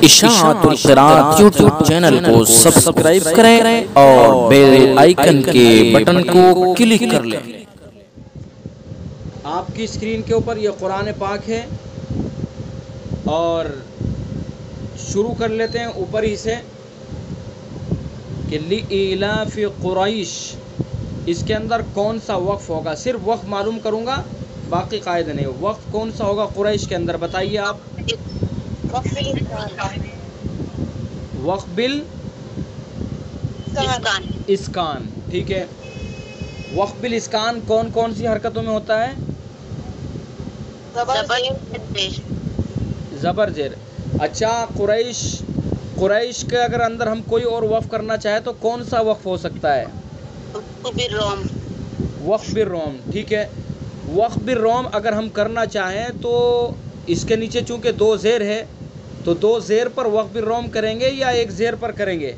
اشاعت القراءت YouTube channel کو subscribe کریں اور بیل آئیکن کے بٹن کو کلک کر لیں۔ آپ کی اسکرین کے اوپر یہ قرآن پاک ہے اور شروع کر لیتے ہیں اوپر ہی سے کہ لِإِيلَافِ قُرَيْش، اس کے اندر کون سا وقف ہوگا، صرف وقف معلوم کروں گا، باقی قاعدہ نہیں۔ وقف کون سا ہوگا قریش کے اندر، بتائیے آپ۔ وقف بالاسکان، ٹھیک ہے۔ وقف بالاسکان کون کون سی حرکتوں میں ہوتا ہے؟ زبر زیر۔ اچھا، قریش کے اگر اندر ہم کوئی اور وقف کرنا چاہے تو کون سا وقف ہو سکتا ہے؟ وقف بالروم، ٹھیک ہے۔ وقف بالروم اگر ہم کرنا چاہیں تو اس کے نیچے چونکہ دو زیر ہے تو دو زیر پر وقف بالروم کریں گے یا ایک زیر پر کریں گے؟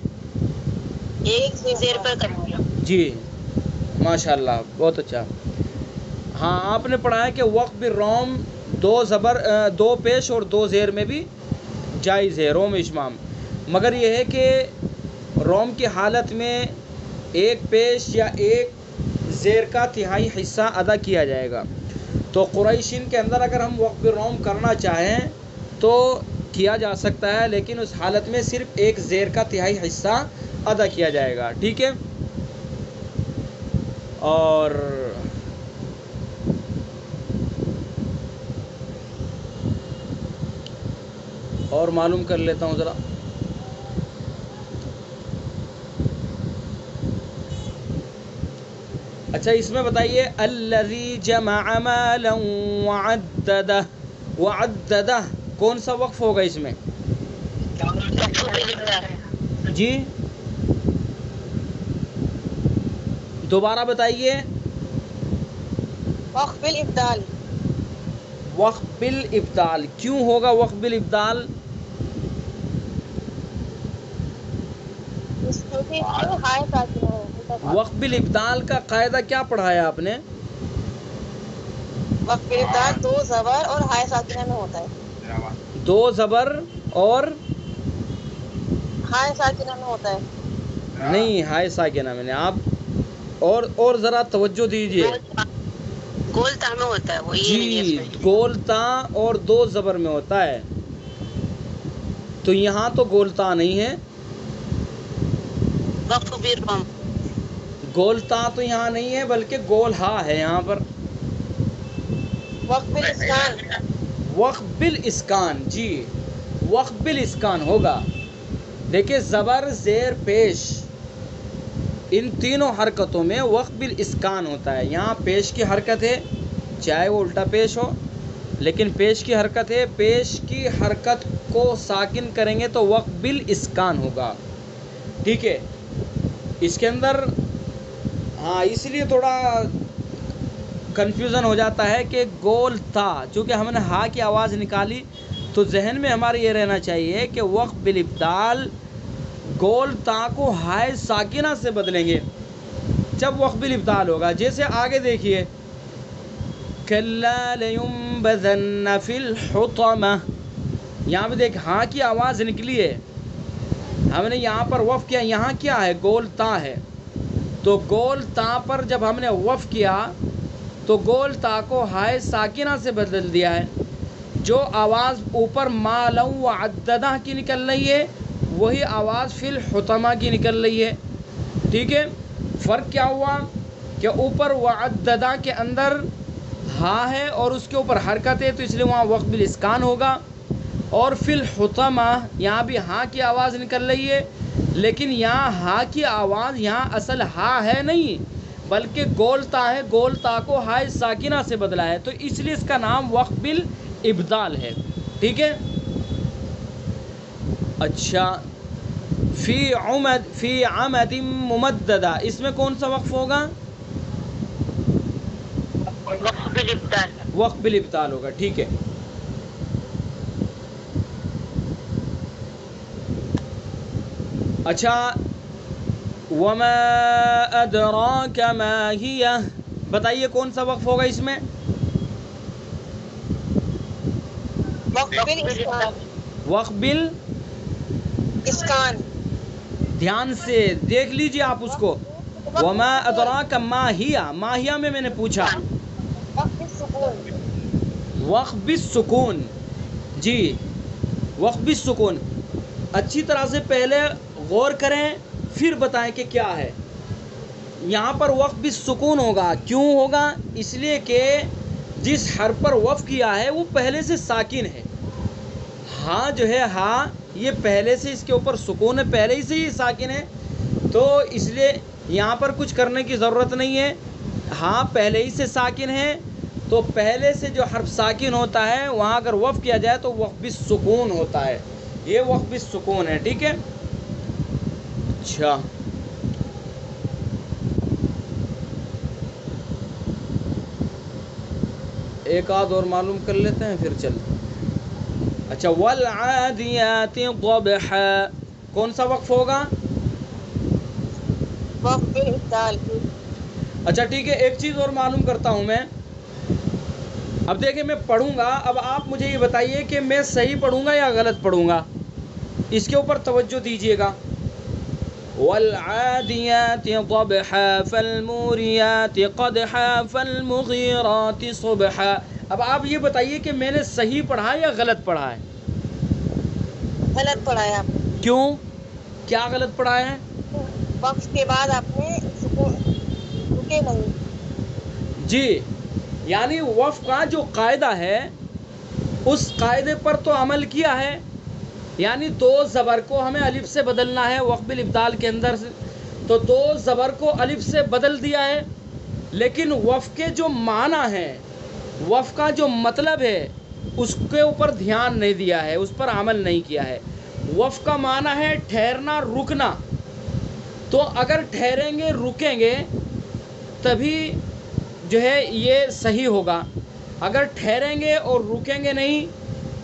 ایک زیر پر کریں گے۔ جی ماشاءاللہ، بہت اچھا۔ ہاں، آپ نے پڑھا ہے کہ وقف بالروم دو پیش اور دو زیر میں بھی جائز ہے، روم اشمام، مگر یہ ہے کہ روم کی حالت میں ایک پیش یا ایک زیر کا تہائی حصہ ادا کیا جائے گا۔ تو قریشین کے اندر اگر ہم وقف بالروم کرنا چاہیں تو کیا جا سکتا ہے، لیکن اس حالت میں صرف ایک زیر کا تہائی حصہ ادا کیا جائے گا، ٹھیک ہے۔ اور معلوم کر لیتا ہوں ذرا۔ اچھا، اس میں بتائیے الذی جمع مالا وعددہ، وعددہ کون سا وقف ہوگا اس میں؟ جی دوبارہ بتائیے۔ وقف بالابدال۔ وقف بالابدال کیوں ہوگا وقف بالابدال؟ وقف بالابدال کا قاعدہ کیا پڑھایا آپ نے؟ وقف بالابدال دو زبر اور ہائے ساکنہ میں ہوتا ہے۔ دو زبر اور ہائے ساکنہ میں ہوتا ہے۔ نہیں، ہائے ساکنہ میں نہیں، آپ اور ذرا توجہ دیجئے۔ گولتا میں ہوتا ہے وہ، جی گولتا اور دو زبر میں ہوتا ہے، تو یہاں تو گولتا نہیں ہے۔ وقف بالروم، گولتا تو یہاں نہیں ہے بلکہ گول ہا ہے یہاں پر۔ وقف بالاسکان، وقف بالاسکان، جی وقف بالاسکان ہوگا۔ دیکھیں، زبر زیر پیش ان تینوں حرکتوں میں وقف بالاسکان ہوتا ہے۔ یہاں پیش کی حرکت ہے، چاہے وہ الٹا پیش ہو، لیکن پیش کی حرکت ہے، پیش کی حرکت کو ساکن کریں گے تو وقف بالاسکان ہوگا، ٹھیک ہے۔ اس کے اندر ہاں اس لیے تھوڑا کنفیوژن ہو جاتا ہے کہ گول تا، چونکہ ہم نے ہا کی آواز نکالی تو ذہن میں ہمارے یہ رہنا چاہیے کہ وقف بالابدال گول تا کو ہائے ساکنہ سے بدلیں گے جب وقف بالابدال ہوگا۔ جیسے آگے دیکھیے، کَلَّا لَيُنبَذَنَّ فِي الْحُطَمَةِ، یہاں پہ دیکھ ہاں کی آواز نکلی ہے، ہم نے یہاں پر وقف کیا، یہاں کیا ہے؟ گول تا ہے، تو گول تا پر جب ہم نے وقف کیا تو گول تا کو ہائے ساکنہ سے بدل دیا ہے۔ جو آواز اوپر مالا وعددہ کی نکل رہی ہے وہی آواز فی الحطمہ کی نکل رہی ہے، ٹھیک ہے۔ فرق کیا ہوا کہ اوپر وعددہ کے اندر ہا ہے اور اس کے اوپر حرکت ہے تو اس لیے وہاں وقف بالاسکان ہوگا، اور فی الحطمہ یہاں بھی ہاں کی آواز نکل رہی ہے، لیکن یہاں ہا کی آواز یہاں اصل ہا ہے نہیں بلکہ گولتا ہے، گولتا کو ہائے ساکنہ سے بدلا ہے، تو اس لیے اس کا نام وقف بالابدال ہے، ٹھیک ہے۔ اچھا، فی عمد ممددہ، اس میں کون سا وقف ہوگا؟ وقف بالابدال، وقف بالابدال ہوگا، ٹھیک ہے۔ اچھا، وما ادراک ما ہی، بتائیے کون سا وقف ہوگا اس میں؟ وقف بالاسکان، وقف اسکان. دھیان سے دیکھ لیجئے آپ اس کو. وما ادراک ما ہیا، ماہیا میں نے پوچھا وقت السکون. وقف بالسکون. جی وقف بالسکون. اچھی طرح سے پہلے غور کریں پھر بتائیں کہ کیا ہے. یہاں پر وقف بالسکون ہوگا. کیوں ہوگا؟ اس لیے کہ جس حرف پر وقف کیا ہے وہ پہلے سے ساکن ہے. ہاں جو ہے ہاں یہ پہلے سے اس کے اوپر سکون ہے، پہلے ہی سے ہی ساکن ہے، تو اس لیے یہاں پر کچھ کرنے کی ضرورت نہیں ہے. ہاں پہلے ہی سے ساکن ہے، تو پہلے سے جو حرف ساکن ہوتا ہے وہاں اگر وقف کیا جائے تو وقف بالسکون ہوتا ہے. یہ وقف بالسکون ہے. ٹھیک ہے. اچھا ایک آدھ اور معلوم کر لیتے ہیں پھر چلتے. اچھا والعادیات ضبحا کون سا وقف ہوگا؟ وقت بالابدال. اچھا ٹھیک ہے، ایک چیز اور معلوم کرتا ہوں میں. اب دیکھیں میں پڑھوں گا، اب آپ مجھے یہ بتائیے کہ میں صحیح پڑھوں گا یا غلط پڑھوں گا. اس کے اوپر توجہ دیجیے گا. والعادیات ضبحا فالموریات قدحا فالمغیرات صبحا. اب آپ یہ بتائیے کہ میں نے صحیح پڑھا یا غلط پڑھا ہے؟ غلط پڑھا ہے آپ نے. کیوں؟ کیا غلط پڑھا ہے؟ وقت کے بعد آپ نے سکون رکے نہیں. جی یعنی وقف کا جو قاعدہ ہے اس قاعدے پر تو عمل کیا ہے. یعنی دو زبر کو ہمیں الف سے بدلنا ہے وقف بالابدال کے اندر سے، تو دو زبر کو الف سے بدل دیا ہے. لیکن وقف کے جو معنی ہیں، وقف کا جو مطلب ہے اس کے اوپر دھیان نہیں دیا ہے، اس پر عمل نہیں کیا ہے. وقف کا معنی ہے ٹھہرنا، رکنا. تو اگر ٹھہریں گے رکیں گے تبھی جو ہے یہ صحیح ہوگا. اگر ٹھہریں گے اور رکیں گے نہیں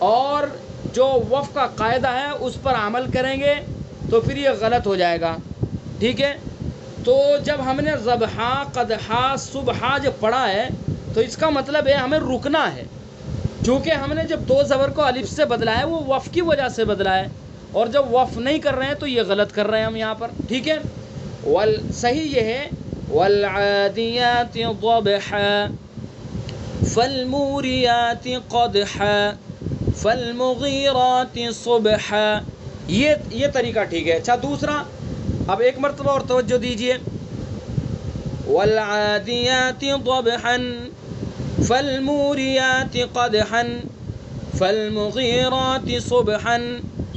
اور جو وقف کا قاعدہ ہے اس پر عمل کریں گے تو پھر یہ غلط ہو جائے گا. ٹھیک ہے. تو جب ہم نے ضبحا قدحا صبحا جب پڑھا ہے تو اس کا مطلب ہے ہمیں رکنا ہے. چونکہ ہم نے جب دو زبر کو الف سے بدلا ہے وہ وقف کی وجہ سے بدلا ہے، اور جب وقف نہیں کر رہے ہیں تو یہ غلط کر رہے ہیں ہم یہاں پر. ٹھیک ہے. صحیح یہ ہے والعادیات ضبحا فالموریات قدحا فالمغیرات صبحا. یہ طریقہ ٹھیک ہے. اچھا دوسرا، اب ایک مرتبہ اور توجہ دیجئے. والعادیات ضبحا فالموریات قدحا فالمغیرات صبحا.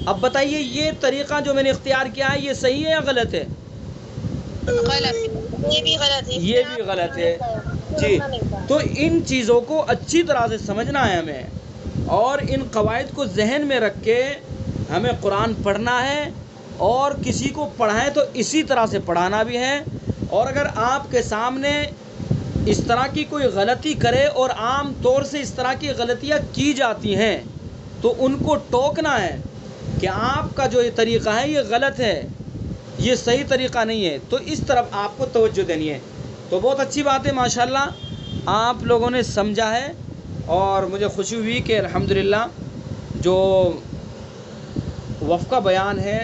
اب بتائیے یہ طریقہ جو میں نے اختیار کیا ہے یہ صحیح ہے یا غلط ہے؟ غلط. یہ بھی غلط ہے. یہ بھی غلط ہے. جی تو ان چیزوں کو اچھی طرح سے سمجھنا ہے ہمیں، اور ان قواعد کو ذہن میں رکھ کے ہمیں قرآن پڑھنا ہے، اور کسی کو پڑھائیں تو اسی طرح سے پڑھانا بھی ہے. اور اگر آپ کے سامنے اس طرح کی کوئی غلطی کرے، اور عام طور سے اس طرح کی غلطیاں کی جاتی ہیں، تو ان کو ٹوکنا ہے کہ آپ کا جو یہ طریقہ ہے یہ غلط ہے، یہ صحیح طریقہ نہیں ہے. تو اس طرف آپ کو توجہ دینی ہے. تو بہت اچھی بات ہے، ماشاءاللہ آپ لوگوں نے سمجھا ہے، اور مجھے خوشی ہوئی کہ الحمدللہ جو وقف کا بیان ہے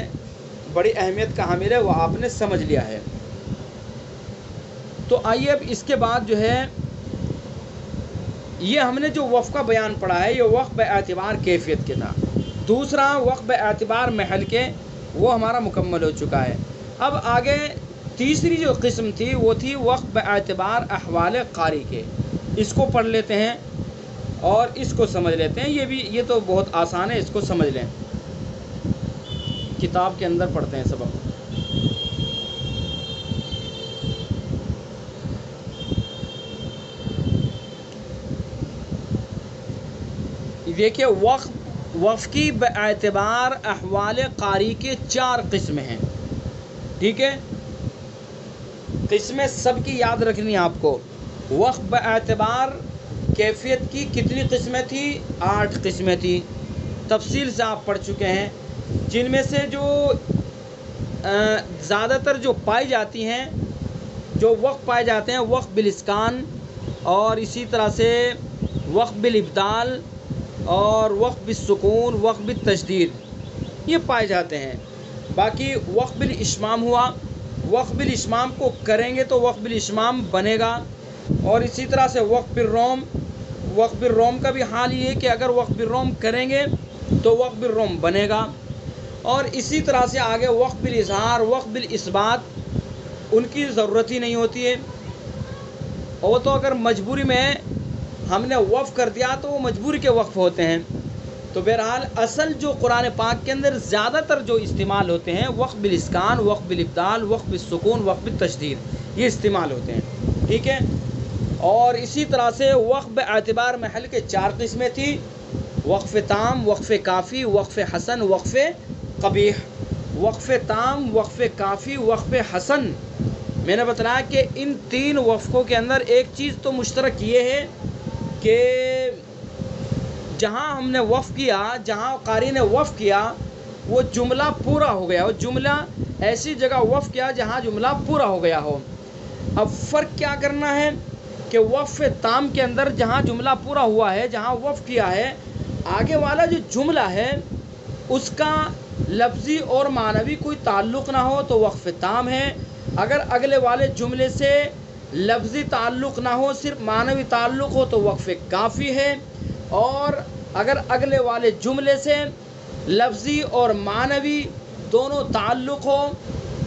بڑی اہمیت کا حامل ہے، وہ آپ نے سمجھ لیا ہے. تو آئیے اب اس کے بعد جو ہے یہ ہم نے جو وقف کا بیان پڑھا ہے یہ وقف باعتبار کیفیت کے تھا. دوسرا وقف باعتبار محل کے، وہ ہمارا مکمل ہو چکا ہے. اب آگے تیسری جو قسم تھی وہ تھی وقف باعتبار احوال قاری کے. اس کو پڑھ لیتے ہیں اور اس کو سمجھ لیتے ہیں. یہ تو بہت آسان ہے، اس کو سمجھ لیں. کتاب کے اندر پڑھتے ہیں سبق. دیکھیے وقف کی باعتبار احوال قاری کے 4 قسمیں ہیں. ٹھیک ہے. قسمیں سب کی یاد رکھنی آپ کو. وقف باعتبار کیفیت کی کتنی قسمیں تھی؟ 8 قسمیں تھی. تفصیل سے آپ پڑھ چکے ہیں، جن میں سے جو زیادہ تر جو پائی جاتی ہیں، جو وقف پائے جاتے ہیں وقف بالاسکان، اور اسی طرح سے وقف بالابدال، اور وقف بالسکون، وقف بالتشدید، یہ پائے جاتے ہیں. باقی وقف بالاشمام ہوا، وقف بالاشمام کو کریں گے تو وقف بالاشمام بنے گا. اور اسی طرح سے وقف بالروم، وقف بالروم کا بھی حال یہ ہے کہ اگر وقف بالروم کریں گے تو وقف بالروم بنے گا. اور اسی طرح سے آگے وقف بالاظہار، وقف بالاثبات ان کی ضرورت ہی نہیں ہوتی ہے. اور وہ تو اگر مجبوری میں ہم نے وقف کر دیا تو وہ مجبوری کے وقف ہوتے ہیں. تو بہرحال اصل جو قرآن پاک کے اندر زیادہ تر جو استعمال ہوتے ہیں وقف بالاسکان، وقف بالابدال، وقف بالسکون، وقف بالتشدید، یہ استعمال ہوتے ہیں. ٹھیک ہے. اور اسی طرح سے وقف اعتبار محل کے 4 قسمیں تھی: وقف تام، وقف کافی، وقف حسن، وقف قبیح. وقف تام، وقف کافی، وقف حسن، میں نے بتایا کہ ان 3 وقفوں کے اندر ایک چیز تو مشترک یہ ہے کہ جہاں ہم نے وقف کیا، جہاں قاری نے وقف کیا وہ جملہ پورا ہو گیا، وہ جملہ ایسی جگہ وقف کیا جہاں جملہ پورا ہو گیا ہو. اب فرق کیا کرنا ہے کہ وقف تام کے اندر جہاں جملہ پورا ہوا ہے، جہاں وقف کیا ہے، آگے والا جو جملہ ہے اس کا لفظی اور معنوی کوئی تعلق نہ ہو تو وقف تام ہے. اگر اگلے والے جملے سے لفظی تعلق نہ ہو، صرف معنوی تعلق ہو تو وقف کافی ہے. اور اگر اگلے والے جملے سے لفظی اور معنوی دونوں تعلق ہو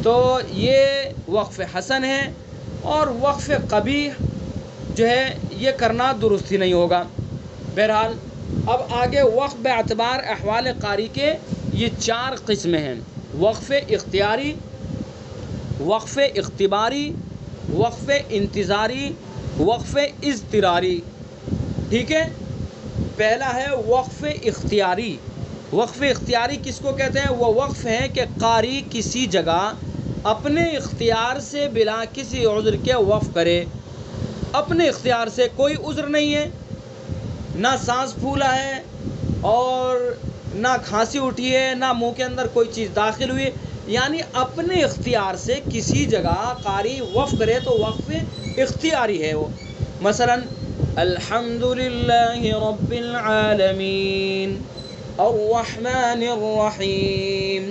تو یہ وقف حسن ہے. اور وقف قبیح جو ہے یہ کرنا درست ہی نہیں ہوگا. بہرحال اب آگے وقف باعتبار احوال قاری کے یہ 4 قسمیں ہیں: وقف اختیاری، وقف اختباری، وقف انتظاری، وقف اضطراری. ٹھیک ہے. پہلا ہے وقف اختیاری. وقف اختیاری کس کو کہتے ہیں؟ وہ وقف ہے کہ قاری کسی جگہ اپنے اختیار سے بلا کسی عذر کے وقف کرے. اپنے اختیار سے، کوئی عذر نہیں ہے، نہ سانس پھولا ہے اور نہ کھانسی اٹھی ہے، نہ منہ کے اندر کوئی چیز داخل ہوئی، یعنی اپنے اختیار سے کسی جگہ قاری وقف کرے تو وقف اختیاری ہے وہ. مثلا الحمد للہ رب العالمین الرحمن الرحیم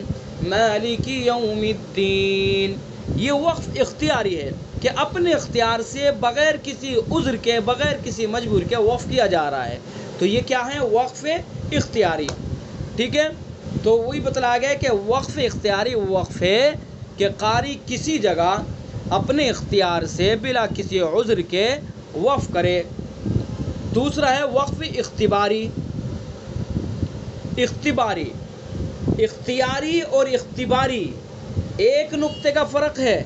مالک یوم الدین، یہ وقف اختیاری ہے کہ اپنے اختیار سے بغیر کسی عذر کے، بغیر کسی مجبور کے وقف کیا جا رہا ہے. تو یہ کیا ہے؟ وقف اختیاری. ٹھیک ہے. تو وہی بتلایا گیا کہ وقف اختیاری وقف ہے کہ قاری کسی جگہ اپنے اختیار سے بلا کسی عذر کے وقف کرے. دوسرا ہے وقف اختباری. اختباری، اختیاری اور اختباری ایک نقطے کا فرق ہے.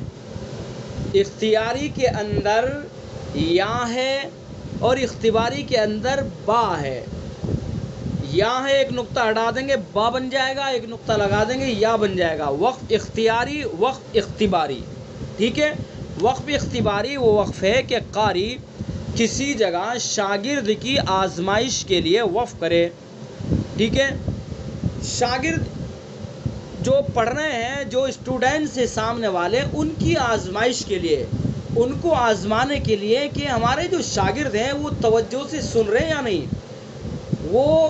اختیاری کے اندر یا ہے اور اختباری کے اندر با ہے. یا ہے، ایک نقطہ ہٹا دیں گے با بن جائے گا، ایک نقطہ لگا دیں گے یا بن جائے گا. وقف اختیاری، وقف اختباری. ٹھیک ہے. وقف اختباری وہ وقف ہے کہ قاری کسی جگہ شاگرد کی آزمائش کے لیے وقف کرے. ٹھیک ہے. شاگرد جو پڑھ رہے ہیں، جو اسٹوڈنٹس ہیں سامنے والے، ان کی آزمائش کے لیے، ان کو آزمانے کے لیے کہ ہمارے جو شاگرد ہیں وہ توجہ سے سن رہے یا نہیں، وہ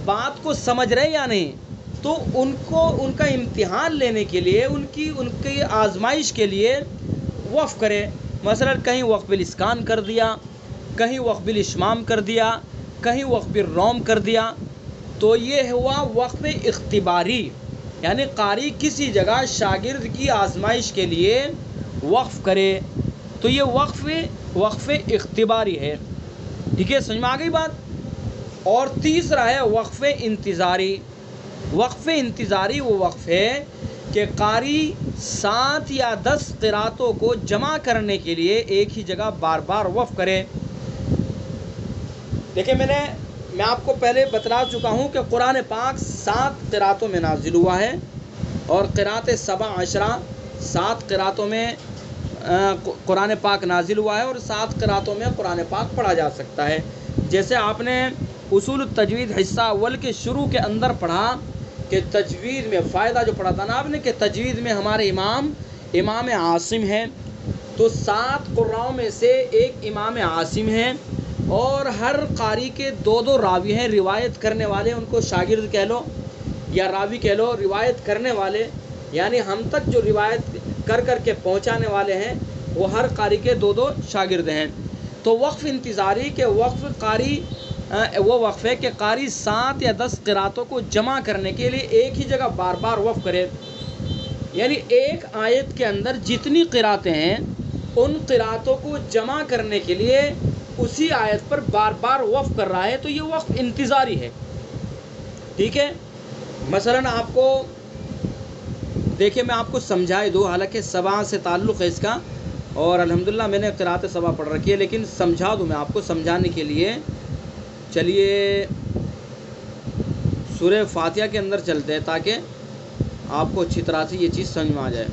بات کو سمجھ رہے یا نہیں، تو ان کو ان کا امتحان لینے کے لیے، ان کی آزمائش کے لیے وقف کرے. مثلا کہیں وقف بالاسکان کر دیا، کہیں وقف بالاشمام کر دیا، کہیں وقف بالروم کر دیا، تو یہ ہوا وقف اختباری. یعنی قاری کسی جگہ شاگرد کی آزمائش کے لیے وقف کرے تو یہ وقف اختباری ہے. ٹھیک ہے. سمجھ میں آ گئی بات. اور تیسرا ہے وقف انتظاری. وقف انتظاری وہ وقف ہے کہ قاری 7 یا 10 قراتوں کو جمع کرنے کے لیے ایک ہی جگہ بار بار وقف کرے. دیکھیں میں آپ کو پہلے بتلا چکا ہوں کہ قرآن پاک 7 قراتوں میں نازل ہوا ہے، اور قرات 17 7 قراتوں میں قرآن پاک نازل ہوا ہے، اور 7 قراتوں میں قرآن پاک پڑھا جا سکتا ہے. جیسے آپ نے اصول التجوید حصہ اول کے شروع کے اندر پڑھا کہ تجوید میں فائدہ جو پڑھا تھا نا آپ نے کہ تجوید میں ہمارے امام عاصم ہیں، تو 7 قراءوں میں سے ایک امام عاصم ہیں، اور ہر قاری کے 2 راوی ہیں روایت کرنے والے. ان کو شاگرد کہہ لو یا راوی کہہ لو. روایت کرنے والے یعنی ہم تک جو روایت کر کر کے پہنچانے والے ہیں وہ ہر قاری کے 2 شاگرد ہیں۔ تو وقف انتظاری کے وقف قاری وہ وقف ہے کہ قاری 7 یا 10 قراتوں کو جمع کرنے کے لیے ایک ہی جگہ بار بار وقف کرے، یعنی ایک آیت کے اندر جتنی قراتیں ہیں ان قراتوں کو جمع کرنے کے لیے اسی آیت پر بار بار وقف کر رہا ہے، تو یہ وقف انتظاری ہے۔ ٹھیک ہے، مثلا آپ کو دیکھیں میں آپ کو سمجھائے دوں، حالانکہ سبا سے تعلق ہے اس کا اور الحمدللہ میں نے قرات سبا پڑھ رکھی ہے، لیکن سمجھا دوں میں آپ کو سمجھانے کے لیے۔ چلیے سورہ فاتحہ کے اندر چلتے ہیں تاکہ آپ کو اچھی طرح سے یہ چیز سمجھ میں آ جائے۔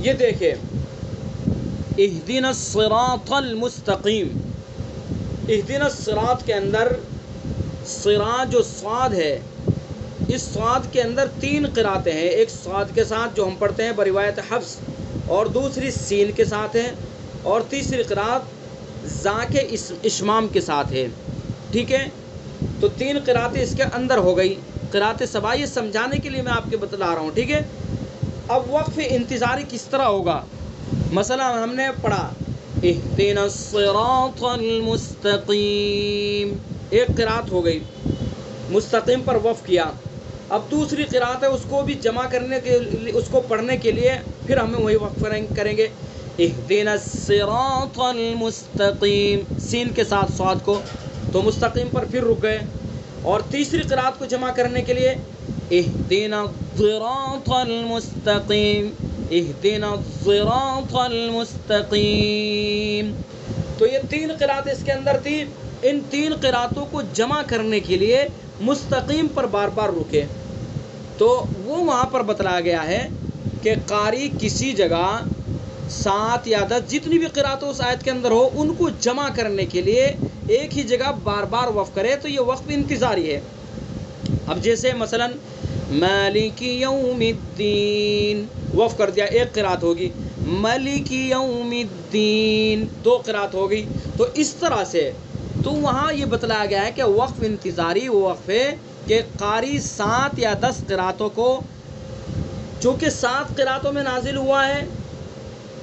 یہ دیکھیں، اہدنا الصراط المستقیم، اہدنا الصراط کے اندر صراط جو صاد ہے، اس صاد کے اندر 3 قراتیں ہیں، ایک صاد کے ساتھ جو ہم پڑھتے ہیں بروایت حفص، اور دوسری سین کے ساتھ ہے، اور تیسری قرات زا کے اشمام کے ساتھ ہے۔ ٹھیک ہے، تو 3 قراتیں اس کے اندر ہو گئی۔ قرات سبا یہ سمجھانے کے لیے میں آپ کے بتلا رہا ہوں۔ ٹھیک ہے، اب وقف انتظاری کس طرح ہوگا؟ مثلا ہم نے پڑھا اہدنا الصراط المستقیم، ایک قرات ہو گئی، مستقیم پر وقف کیا۔ اب دوسری قرات ہے، اس کو بھی جمع کرنے کے لیے، اس کو پڑھنے کے لیے پھر ہمیں وہی وقف کریں گے، اہدنا الصراط المستقیم، سین کے ساتھ صاد کو، تو مستقیم پر پھر رک گئے۔ اور تیسری قرات کو جمع کرنے کے لیے اہدنا الصراط المستقیم، اہدنا الصراط المستقیم۔ تو یہ 3 قرات اس کے اندر تھی، ان 3 قراتوں کو جمع کرنے کے لیے مستقیم پر بار بار رکے، تو وہ وہاں پر بتلایا گیا ہے کہ قاری کسی جگہ 7 یا 10 جتنی بھی قراتیں اس آیت کے اندر ہو ان کو جمع کرنے کے لیے ایک ہی جگہ بار بار وقف کرے، تو یہ وقف انتظاری ہے۔ اب جیسے مثلا مالک یوم الدین وقف کر دیا، ایک قرات ہوگی، مالک یوم الدین 2 قرات ہو گئی، تو اس طرح سے تو وہاں یہ بتلایا گیا ہے کہ وقف انتظاری وہ وقف ہے کہ قاری 7 یا 10 قراتوں کو، چونکہ 7 قراتوں میں نازل ہوا ہے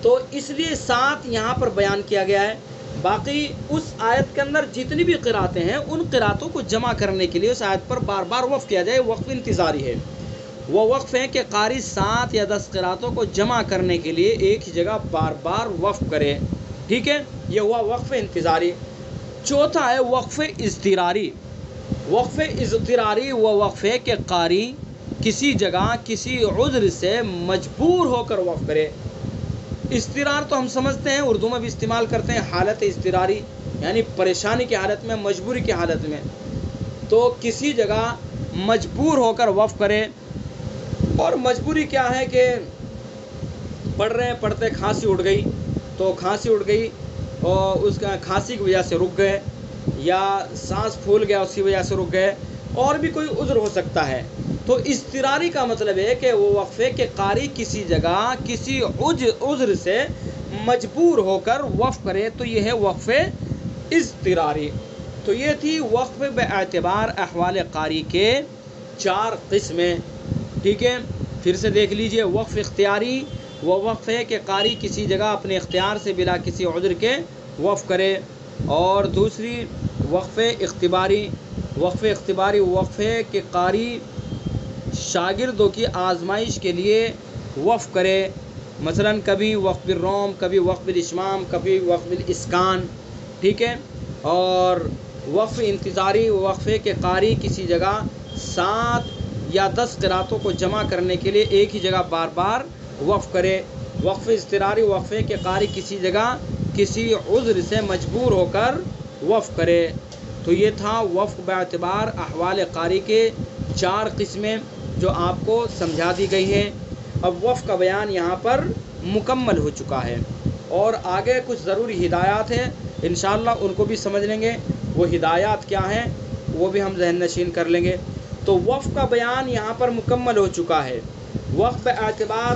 تو اس لیے 7 یہاں پر بیان کیا گیا ہے، باقی اس آیت کے اندر جتنی بھی قراتیں ہیں ان قراتوں کو جمع کرنے کے لیے اس آیت پر بار بار وقف کیا جائے، وقف انتظاری ہے۔ وہ وقف ہے کہ قاری 7 یا 10 قراتوں کو جمع کرنے کے لیے ایک ہی جگہ بار بار وقف کرے۔ ٹھیک ہے، یہ ہوا وقف انتظاری۔ چوتھا ہے وقف اضطراری۔ وقف اضطراری وہ وقف ہے کہ قاری کسی جگہ کسی عذر سے مجبور ہو کر وقف کرے۔ اضطرار تو ہم سمجھتے ہیں، اردو میں بھی استعمال کرتے ہیں، حالت اضطراری یعنی پریشانی کی حالت میں، مجبوری کی حالت میں، تو کسی جگہ مجبور ہو کر وقف کرے۔ اور مجبوری کیا ہے کہ پڑھ رہے ہیں، پڑھتے کھانسی اٹھ گئی، تو کھانسی اٹھ گئی اور اس کا کھانسی کی وجہ سے رک گئے، یا سانس پھول گیا اس کی وجہ سے رک گئے، اور بھی کوئی عذر ہو سکتا ہے۔ تو اضطراری کا مطلب ہے کہ وہ وقف ہے کہ قاری کسی جگہ کسی عذر سے مجبور ہو کر وقف کرے، تو یہ ہے وقف اضطراری۔ تو یہ تھی وقف باعتبار احوال قاری کے 4 قسمیں۔ ٹھیک ہے، پھر سے دیکھ لیجئے۔ وقف اختیاری وہ وقف ہے کہ قاری کسی جگہ اپنے اختیار سے بلا کسی عذر کے وقف کرے، اور دوسری وقف اختباری۔ وقف اختباری وقف ہے کہ قاری شاگردوں کی آزمائش کے لیے وقف کرے، مثلا کبھی وقف بالروم، کبھی وقف بالاشمام، کبھی وقف بالاسکان۔ ٹھیک ہے، اور وقف انتظاری وقف ہے کہ قاری کسی جگہ 7 یا 10 قراتوں کو جمع کرنے کے لیے ایک ہی جگہ بار بار وقف کرے۔ وقف اضطراری وقف ہے کہ قاری کسی جگہ کسی عذر سے مجبور ہو کر وقف کرے۔ تو یہ تھا وقف باعتبار احوال قاری کے 4 قسمیں جو آپ کو سمجھا دی گئی ہیں۔ اب وقف کا بیان یہاں پر مکمل ہو چکا ہے، اور آگے کچھ ضروری ہدایات ہیں، انشاءاللہ ان کو بھی سمجھ لیں گے۔ وہ ہدایات کیا ہیں وہ بھی ہم ذہن نشین کر لیں گے۔ تو وقف کا بیان یہاں پر مکمل ہو چکا ہے۔ وقف باعتبار